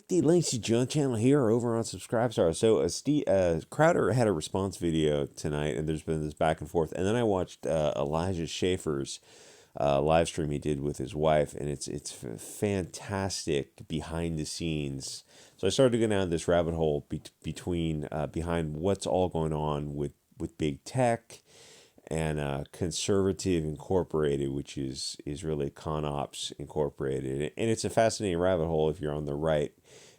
click the links to join channel here or over on Subscribestar. So Crowder had a response video tonight, and there's been this back and forth. And then I watched Elijah Schaefer's live stream he did with his wife, and it's fantastic behind the scenes. So I started to go down this rabbit hole behind what's all going on with big tech and Conservative Incorporated, which is really Con Ops Incorporated. And it's a fascinating rabbit hole if you're on the right,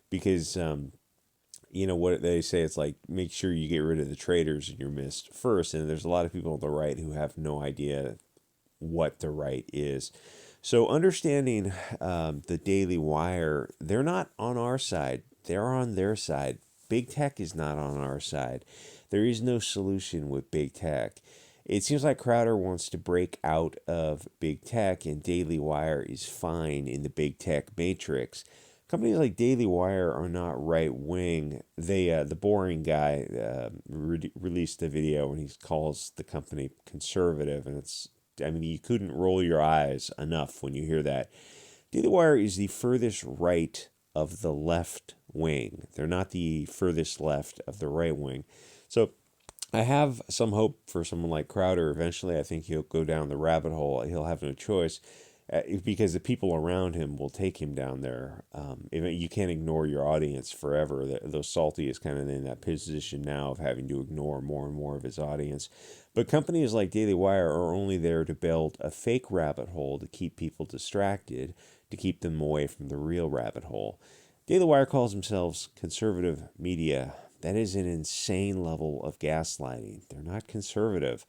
because what they say, it's like, make sure you get rid of the traitors in your midst first. And there's a lot of people on the right who have no idea what the right is. So understanding the Daily Wire, they're not on our side. They're on their side. Big tech is not on our side. There is no solution with big tech. It seems like Crowder wants to break out of big tech, and Daily Wire is fine in the big tech matrix. Companies like Daily Wire are not right wing. The boring guy released a video and he calls the company conservative, and you couldn't roll your eyes enough when you hear that. Daily Wire is the furthest right of the left wing. They're not the furthest left of the right wing. So I have some hope for someone like Crowder. Eventually, I think he'll go down the rabbit hole. He'll have no choice because the people around him will take him down there. You can't ignore your audience forever. Though Salty is kind of in that position now of having to ignore more and more of his audience. But companies like Daily Wire are only there to build a fake rabbit hole to keep people distracted, to keep them away from the real rabbit hole. Daily Wire calls themselves conservative media. That is an insane level of gaslighting. They're not conservative.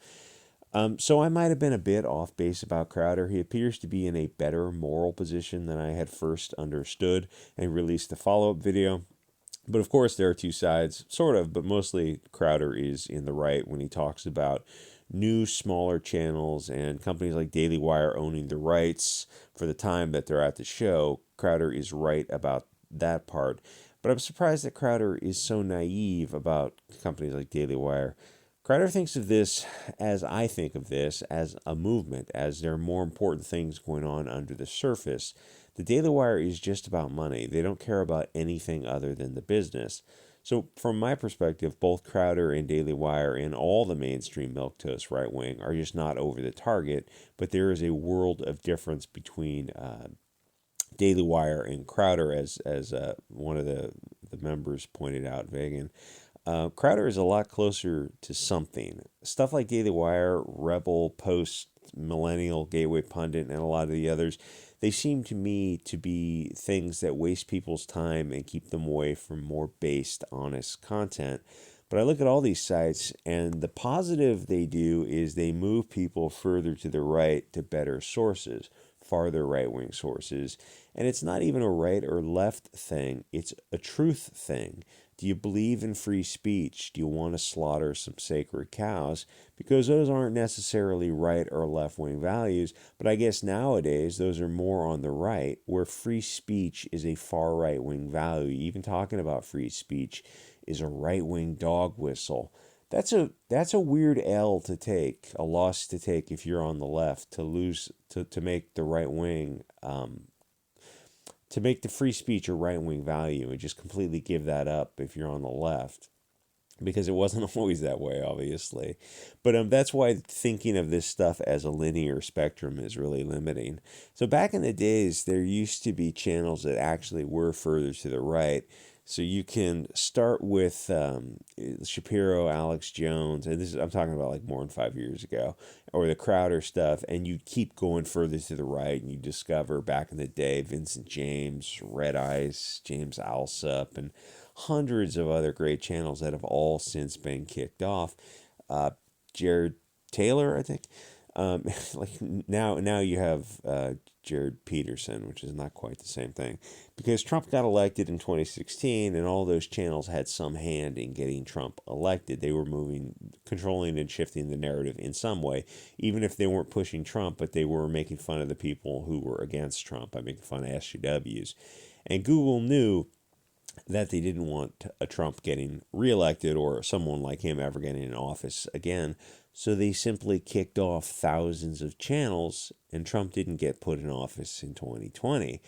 So I might have been a bit off base about Crowder. He appears to be in a better moral position than I had first understood, and released a follow-up video. But of course, there are two sides, sort of, but mostly Crowder is in the right when he talks about new, smaller channels and companies like Daily Wire owning the rights for the time that they're at the show. Crowder is right about that part. But I'm surprised that Crowder is so naive about companies like Daily Wire. Crowder thinks of this, as I think of this, as a movement, as there are more important things going on under the surface. The Daily Wire is just about money. They don't care about anything other than the business. So from my perspective, both Crowder and Daily Wire and all the mainstream milquetoast right wing are just not over the target, but there is a world of difference between Daily Wire and Crowder, as one of the members pointed out, Vegan. Crowder is a lot closer to something. Stuff like Daily Wire, Rebel, Post, Millennial, Gateway Pundit, and a lot of the others, they seem to me to be things that waste people's time and keep them away from more based, honest content. But I look at all these sites, and the positive they do is they move people further to the right to better sources, farther right-wing sources. And it's not even a right or left thing, it's a truth thing. Do you believe in free speech? Do you want to slaughter some sacred cows? Because those aren't necessarily right or left-wing values, but I guess nowadays those are more on the right, where free speech is a far right-wing value. Even talking about free speech is a right-wing dog whistle. That's a weird L to take, a loss to take if you're on the left, to make the right wing, to make the free speech a right wing value and just completely give that up if you're on the left, because it wasn't always that way, obviously. But that's why thinking of this stuff as a linear spectrum is really limiting. So back in the days, there used to be channels that actually were further to the right. So you can start with Shapiro, Alex Jones, and I'm talking about like more than 5 years ago, or the Crowder stuff, and you keep going further to the right, and you discover back in the day Vincent James, Red Ice, James Alsop, and hundreds of other great channels that have all since been kicked off. Jared Taylor, I think. Like now you have Jared Peterson, which is not quite the same thing, because Trump got elected in 2016, and all those channels had some hand in getting Trump elected. They were controlling and shifting the narrative in some way, even if they weren't pushing Trump, but they were making fun of the people who were against Trump by making fun of SJWs. And Google knew that they didn't want a Trump getting reelected or someone like him ever getting in office again. So they simply kicked off thousands of channels, and Trump didn't get put in office in 2020.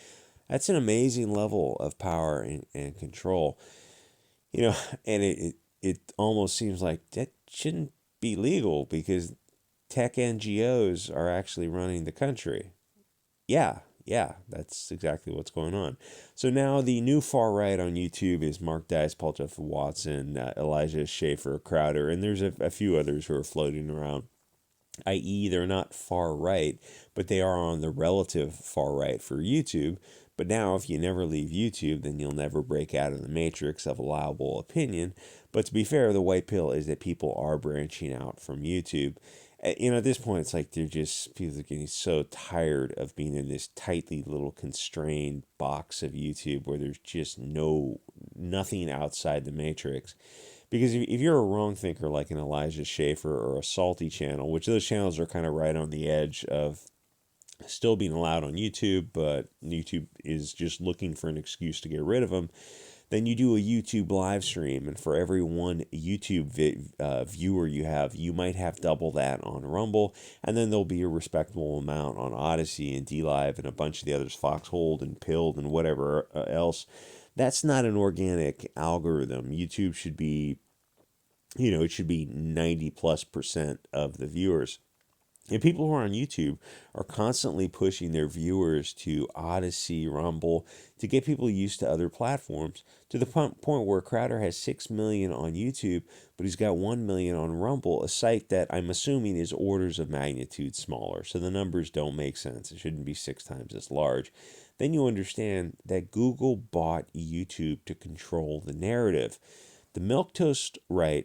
That's an amazing level of power and control. You know, and it almost seems like that shouldn't be legal because tech NGOs are actually running the country. Yeah, yeah, that's exactly what's going on. So now the new far right on YouTube is Mark Dice, Paul Jeff Watson, Elijah Schaefer, Crowder, and there's a few others who are floating around, i.e., they're not far right, but they are on the relative far right for YouTube. But now, if you never leave YouTube, then you'll never break out of the matrix of allowable opinion. But to be fair, the white pill is that people are branching out from YouTube. At this point, it's like people are getting so tired of being in this tightly little constrained box of YouTube where there's just nothing outside the matrix. Because if you're a wrong thinker like an Elijah Schaefer or a Salty channel, which those channels are kind of right on the edge of still being allowed on YouTube, but YouTube is just looking for an excuse to get rid of them, then you do a YouTube live stream, and for every one YouTube viewer you have, you might have double that on Rumble, and then there'll be a respectable amount on Odyssey and DLive and a bunch of the others, Foxhold and Pilled and whatever else. That's not an organic algorithm. YouTube should be, it should be 90+% of the viewers. And people who are on YouTube are constantly pushing their viewers to Odyssey, Rumble, to get people used to other platforms, to the point where Crowder has 6 million on YouTube, but he's got 1 million on Rumble, a site that I'm assuming is orders of magnitude smaller. So the numbers don't make sense. It shouldn't be 6 times as large. Then you understand that Google bought YouTube to control the narrative. The milquetoast right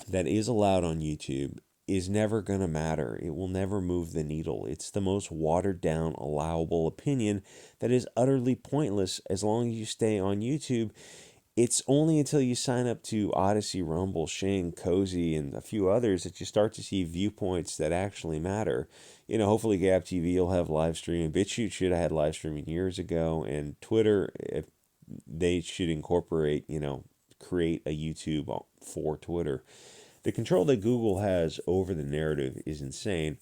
that is allowed on YouTube is never going to matter. It will never move the needle. It's the most watered down, allowable opinion that is utterly pointless as long as you stay on YouTube. It's only until you sign up to Odyssey, Rumble, Shing, Cozy, and a few others that you start to see viewpoints that actually matter. Hopefully Gap TV will have live streaming. Bit Chute should have had live streaming years ago. And Twitter, if they should incorporate, create a YouTube for Twitter. The control that Google has over the narrative is insane.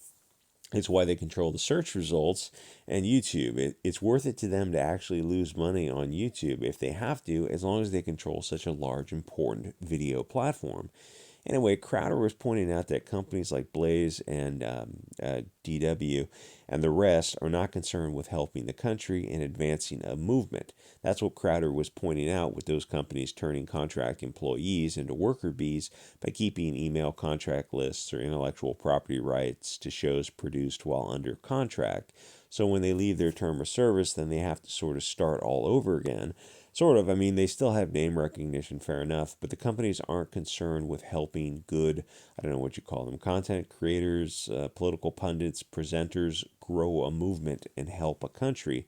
It's why they control the search results and YouTube. It's worth it to them to actually lose money on YouTube if they have to, as long as they control such a large, important video platform. Anyway, Crowder was pointing out that companies like Blaze and DW and the rest are not concerned with helping the country and advancing a movement. That's what Crowder was pointing out with those companies turning contract employees into worker bees by keeping email contract lists or intellectual property rights to shows produced while under contract. So when they leave their term of service, then they have to sort of start all over again. Sort of. I mean, they still have name recognition, fair enough, but the companies aren't concerned with helping good, I don't know what you call them, content creators, political pundits, presenters grow a movement and help a country.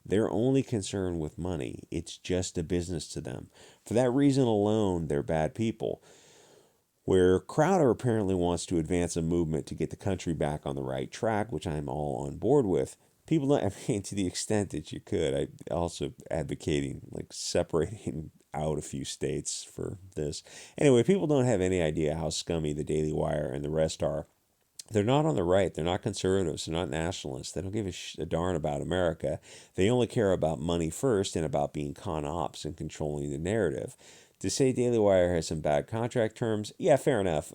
They're only concerned with money. It's just a business to them. For that reason alone, they're bad people. Where Crowder apparently wants to advance a movement to get the country back on the right track, which I'm all on board with. People don't, I mean, to the extent that you could, I also advocating like separating out a few states for this. Anyway, people don't have any idea how scummy the Daily Wire and the rest are. They're not on the right. They're not conservatives. They're not nationalists. They don't give a darn about America. They only care about money first and about being con ops and controlling the narrative. To say Daily Wire has some bad contract terms, yeah, fair enough.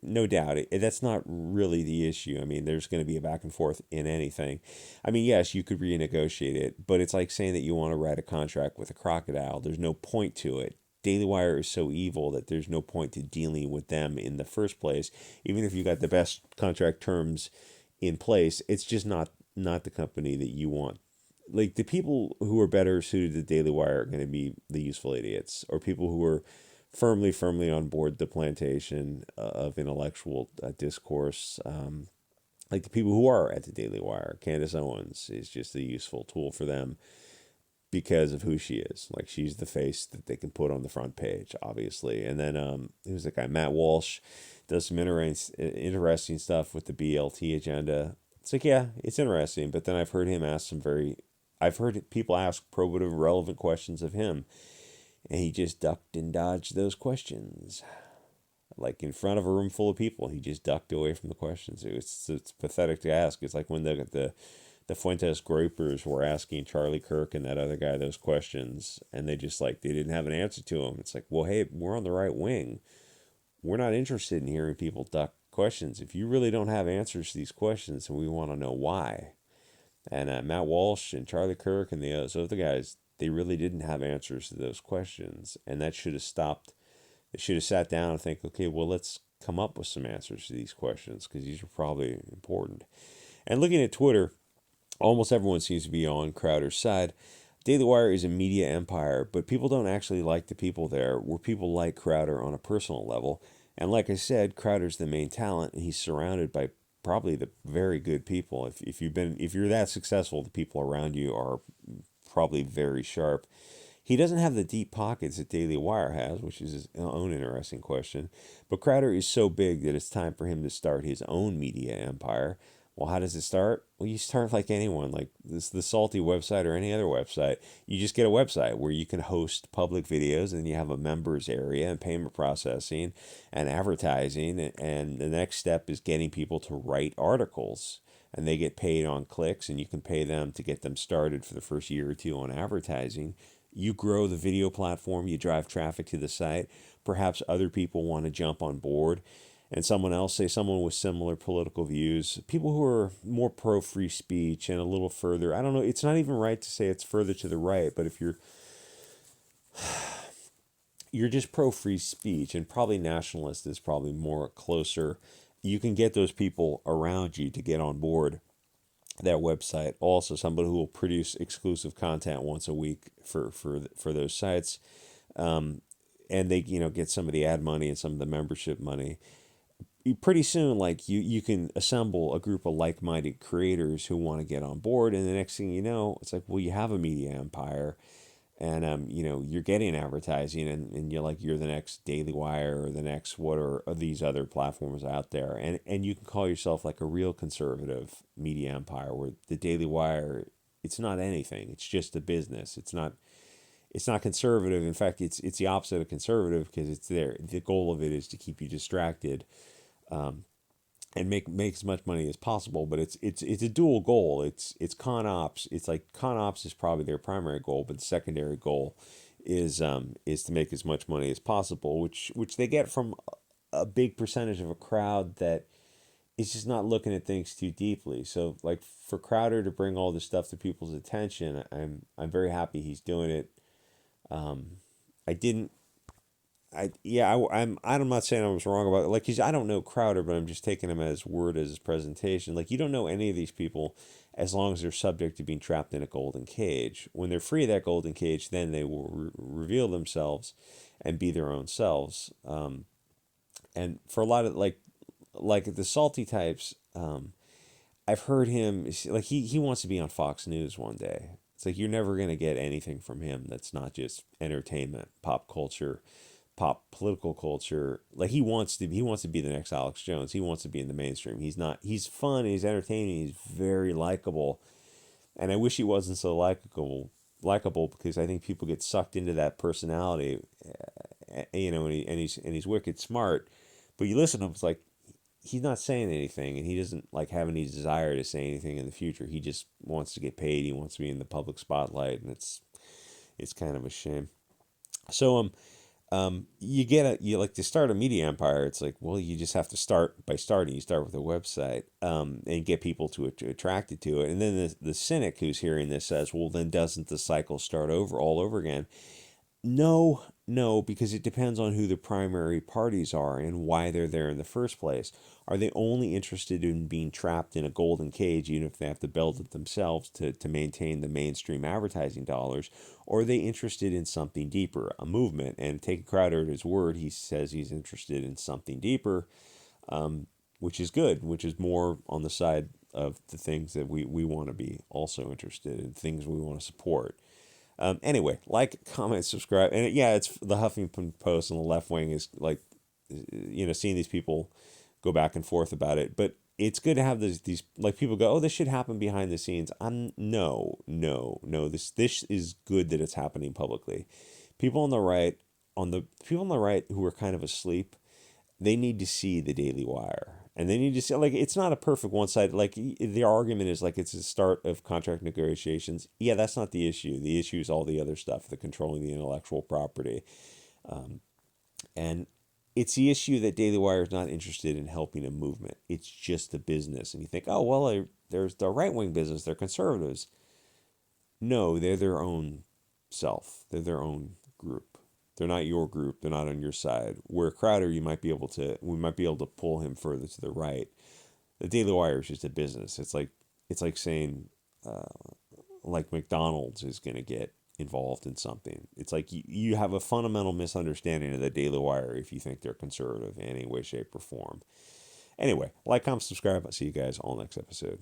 No doubt. That's not really the issue. I mean, there's going to be a back and forth in anything. I mean, yes, you could renegotiate it, but it's like saying that you want to write a contract with a crocodile. There's no point to it. Daily Wire is so evil that there's no point to dealing with them in the first place. Even if you got the best contract terms in place, it's just not the company that you want. Like the people who are better suited to Daily Wire are going to be the useful idiots, or people who are firmly on board the plantation of intellectual discourse. Like the people who are at the Daily Wire. Candace Owens is just a useful tool for them because of who she is. Like she's the face that they can put on the front page, obviously. And then who's that guy? Matt Walsh does some interesting stuff with the BLT agenda. It's like, yeah, it's interesting, but then I've heard him ask I've heard people ask probative, relevant questions of him, and he just ducked and dodged those questions. Like in front of a room full of people, he just ducked away from the questions. It's pathetic to ask. It's like when the the Fuentes Groupers were asking Charlie Kirk and that other guy those questions, and they just like they didn't have an answer to them. It's like, well, hey, we're on the right wing. We're not interested in hearing people duck questions. If you really don't have answers to these questions, and we want to know why. And Matt Walsh and Charlie Kirk and those other guys, they really didn't have answers to those questions, and that should have stopped. They should have sat down and think, okay, well, let's come up with some answers to these questions because these are probably important. And looking at Twitter, almost everyone seems to be on Crowder's side. Daily Wire is a media empire, but people don't actually like the people there, where people like Crowder on a personal level. And like I said, Crowder's the main talent, and he's surrounded by probably the very good people. If you're that successful, the people around you are probably very sharp. He doesn't have the deep pockets that Daily Wire has, which is his own interesting question. But Crowder is so big that it's time for him to start his own media empire. Well, how does it start? Well, you start like anyone, like the Salty website or any other website. You just get a website where you can host public videos, and you have a members area and payment processing and advertising. And the next step is getting people to write articles, and they get paid on clicks, and you can pay them to get them started for the first year or two on advertising. You grow the video platform, you drive traffic to the site. Perhaps other people want to jump on board, and someone else, say someone with similar political views, people who are more pro free speech and a little further, I don't know, it's not even right to say it's further to the right, but if you're just pro free speech, and probably nationalist is probably more closer, you can get those people around you to get on board that website. Also, somebody who will produce exclusive content once a week for those sites, and they get some of the ad money and some of the membership money. Pretty soon, like you can assemble a group of like-minded creators who want to get on board, and the next thing you know, it's like, well, you have a media empire, and you're getting advertising, and you're the next Daily Wire or the next what are these other platforms out there, and you can call yourself like a real conservative media empire, where the Daily Wire, it's not anything, it's just a business. It's not conservative. In fact, it's the opposite of conservative, because it's there. The goal of it is to keep you distracted, and make as much money as possible. But it's a dual goal. It's con ops. It's like con ops is probably their primary goal, but the secondary goal is to make as much money as possible, which they get from a big percentage of a crowd that is just not looking at things too deeply. So like for Crowder to bring all this stuff to people's attention, I'm very happy he's doing it. I didn't I'm not saying I was wrong about it. Like I don't know Crowder, but I'm just taking him at his word, as his presentation. Like, you don't know any of these people as long as they're subject to being trapped in a golden cage. When they're free of that golden cage, then they will reveal themselves and be their own selves. And for a lot of like the salty types, I've heard him like he wants to be on Fox News one day. It's like you're never gonna get anything from him that's not just entertainment, pop culture, pop political culture. Like he wants to be the next Alex Jones. He wants to be in the mainstream. He's not. He's fun. He's entertaining. He's very likable, and I wish he wasn't so likable. Likable, because I think people get sucked into that personality, and he's wicked smart. But you listen to him, it's like he's not saying anything, and he doesn't like have any desire to say anything in the future. He just wants to get paid. He wants to be in the public spotlight, and it's kind of a shame. So you like to start a media empire. It's like, well, you just have to start by starting. You start with a website, and get people to attracted to it. And then the cynic who's hearing this says, well, then doesn't the cycle start over all over again? No, no, because it depends on who the primary parties are and why they're there in the first place. Are they only interested in being trapped in a golden cage, even if they have to build it themselves to maintain the mainstream advertising dollars? Or are they interested in something deeper, a movement? And take Crowder at his word, he says he's interested in something deeper, which is good, which is more on the side of the things that we want to be also interested in, things we want to support. Anyway, like, comment, subscribe, and yeah, it's the Huffington Post on the left wing is like, seeing these people go back and forth about it, but it's good to have these like people go, oh, this should happen behind the scenes. No, no, no. This is good that it's happening publicly. People on the right, who are kind of asleep, they need to see the Daily Wire. And they need to see, like, it's not a perfect one side. Like, the argument is like it's the start of contract negotiations. Yeah, that's not the issue. The issue is all the other stuff, the controlling the intellectual property. And it's the issue that Daily Wire is not interested in helping a movement. It's just a business. And you think, oh, well, there's the right wing business, they're conservatives. No, they're their own self, they're their own group. They're not your group. They're not on your side. Where Crowder, we might be able to pull him further to the right. The Daily Wire is just a business. It's like saying, like McDonald's is going to get involved in something. It's like you have a fundamental misunderstanding of the Daily Wire if you think they're conservative in any way, shape, or form. Anyway, like, comment, subscribe. I'll see you guys all next episode.